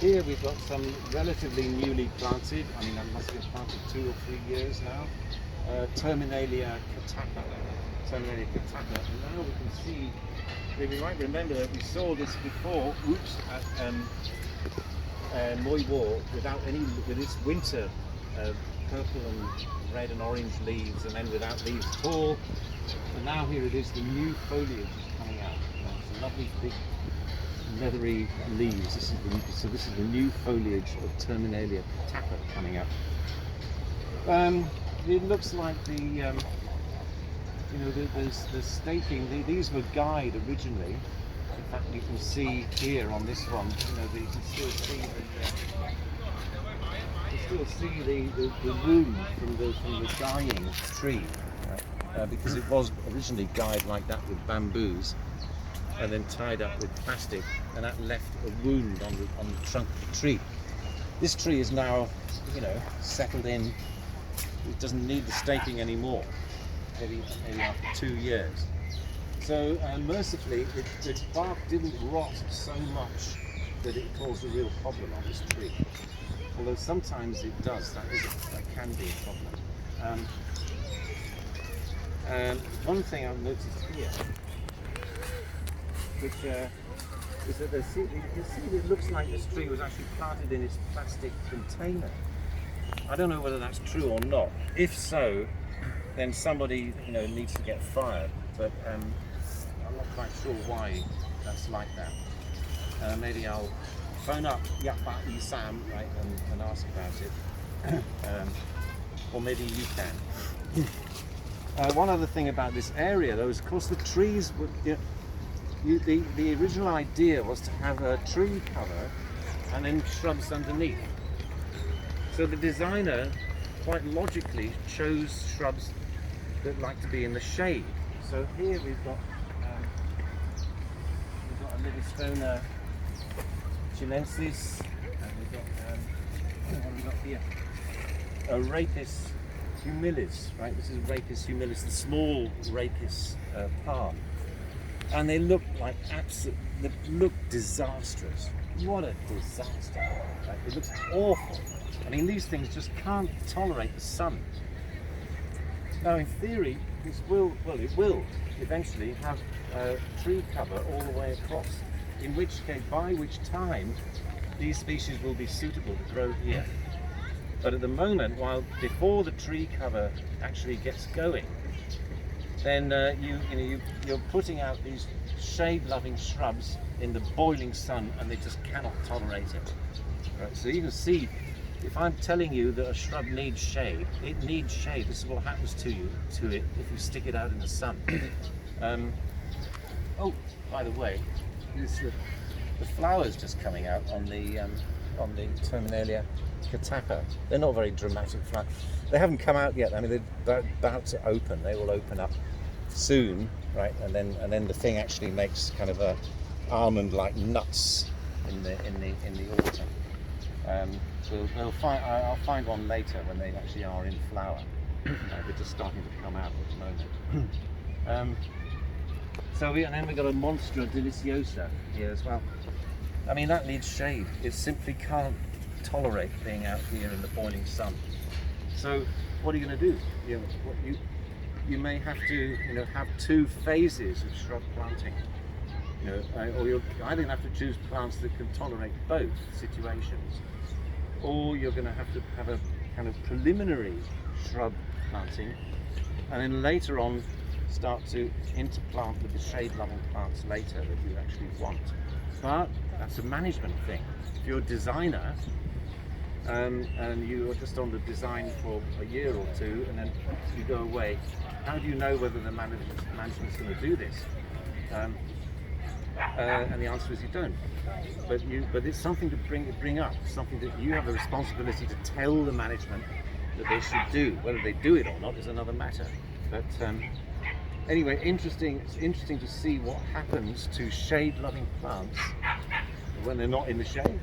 here we've got some relatively newly planted, I mean that must have been planted 2 or 3 years now, Terminalia catappa. Terminalia catappa. And now we can see, we might remember that we saw this before, at Moy War with its winter purple and red and orange leaves, and then without leaves at all. And now here it is, the new foliage is coming out. It's a lovely big leathery leaves. This is the new foliage of Terminalia catappa coming up. It looks like the staking. These were guyed originally. In fact, you can see here on this one. You can still see the wound from the guying tree, right? Because it was originally guyed like that with bamboos, and then tied up with plastic, and that left a wound on the trunk of the tree. This tree is now, settled in. It doesn't need the staking anymore, maybe after 2 years. So mercifully, the bark didn't rot so much that it caused a real problem on this tree. Although sometimes it does, that can be a problem. And one thing I've noticed here, which is that you can see it looks like this tree was actually planted in its plastic container. I don't know whether that's true or not. If so, then somebody needs to get fired. But I'm not quite sure why that's like that. Maybe I'll phone up Yappa Sam, right, and ask about it. Or maybe you can. One other thing about this area, though, is of course the trees would. The original idea was to have a tree cover and then shrubs underneath. So the designer quite logically chose shrubs that like to be in the shade. So here we've got a Livistona chinensis, and we've got what have we got here? A Rhapis humilis, right? This is Rhapis humilis, the small Rhapis plant. And they look like they look disastrous. What a disaster. Right? It looks awful. I mean, these things just can't tolerate the sun. Now, in theory, it will eventually have tree cover all the way across, by which time these species will be suitable to grow here. But at the moment, before the tree cover actually gets going, then you're putting out these shade-loving shrubs in the boiling sun, and they just cannot tolerate it. Right, so you can see, if I'm telling you that a shrub needs shade, it needs shade. This is what happens to it if you stick it out in the sun. Oh, by the way, the flowers just coming out on the Terminalia catappa. They're not very dramatic flowers. They haven't come out yet. I mean, they're about to open. They will open up soon, right? And then the thing actually makes kind of a almond-like nuts in the autumn. So I'll find one later when they actually are in flower. They're just starting to come out at the moment. And then we've got a Monstra deliciosa here as well. I mean, that needs shade. It simply can't tolerate being out here in the boiling sun. So what are you going to do? You may have to have 2 phases of shrub planting. Or you're either going to have to choose plants that can tolerate both situations, or you're going to have a kind of preliminary shrub planting, and then later on start to interplant with the shade-loving plants later that you actually want. But that's a management thing. If you're a designer and you are just on the design for a year or 2, and then you go away, how do you know whether the management's going to do this? And the answer is you don't. But it's something to bring up, something that you have a responsibility to tell the management that they should do. Whether they do it or not is another matter. But anyway, it's interesting to see what happens to shade-loving plants when they're not in the shade.